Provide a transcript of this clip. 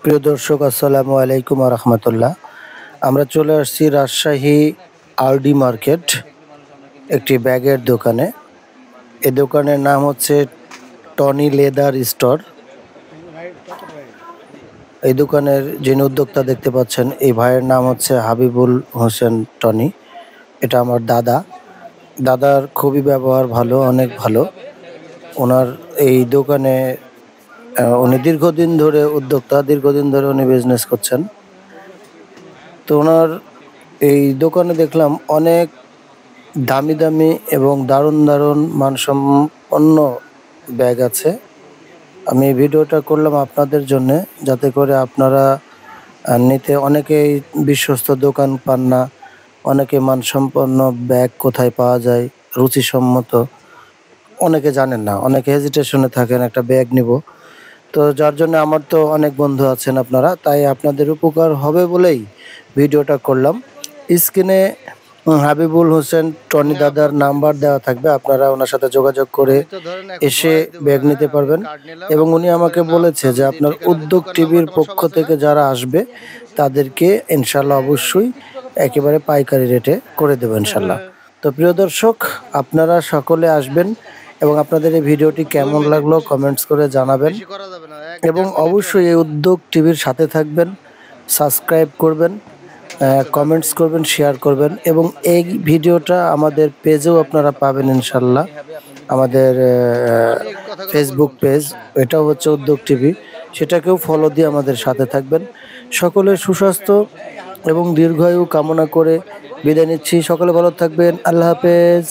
প্রিয় দর্শক, আসসালামু আলাইকুম ওয়া রাহমাতুল্লাহ। আমরা চলে আসছি রাজশাহী আরডি মার্কেট, একটি ব্যাগের দোকানে। এই দোকানের নাম হচ্ছে টনি লেদার স্টোর। এই দোকানের যিনি উদ্যোক্তা দেখতে পাচ্ছেন, এই ভাইয়ের নাম হচ্ছে হাবিবুল হোসেন টনি। এটা আমার দাদা। দাদার খুবই ব্যবহার ভালো, অনেক ভালো। ওনার এই দোকানে উনি দীর্ঘদিন ধরে উদ্যোক্তা, দীর্ঘদিন ধরে উনি বিজনেস করছেন। তো ওনার এই দোকানে দেখলাম অনেক দামি দামি এবং দারুণ দারুণ মানসম্পন্ন ব্যাগ আছে। আমি এই ভিডিওটা করলাম আপনাদের জন্যে, যাতে করে আপনারা নিতে অনেকেই বিশ্বস্ত দোকান পান না, অনেকে মানসম্পন্ন ব্যাগ কোথায় পাওয়া যায় রুচিসম্মত অনেকে জানেন না, অনেকে হেজিটেশনে থাকেন একটা ব্যাগ নিব। তো যার জন্য আমার তো অনেক বন্ধু আছেন আপনারা, তাই আপনাদের উপকার হবে বলেই ভিডিওটা করলাম। স্ক্রিনে হাবিবুল হোসেন টনি দাদার নাম্বার দেওয়া থাকবে, আপনারা ওনার সাথে যোগাযোগ করে এসে ব্যাগ নিতে পারবেন। এবং উনি আমাকে বলেছে যে আপনার উদ্যোগ টিভির পক্ষ থেকে যারা আসবে তাদেরকে ইনশাল্লাহ অবশ্যই একেবারে পাইকারি রেটে করে দেবো ইনশাল্লাহ। তো প্রিয় দর্শক, আপনারা সকলে আসবেন এবং আপনাদের এই ভিডিওটি কেমন লাগলো কমেন্টস করে জানাবেন এবং অবশ্যই এই উদ্যোগ টিভির সাথে থাকবেন, সাবস্ক্রাইব করবেন, কমেন্টস করবেন, শেয়ার করবেন এবং এই ভিডিওটা আমাদের পেজেও আপনারা পাবেন ইনশাল্লাহ। আমাদের ফেসবুক পেজ, এটাও হচ্ছে উদ্যোগ টিভি, সেটাকেও ফলো দিয়ে আমাদের সাথে থাকবেন। সকলের সুস্বাস্থ্য এবং দীর্ঘায়ু কামনা করে বিদায় নিচ্ছি। সকলে ভালো থাকবেন। আল্লাহ হাফেজ।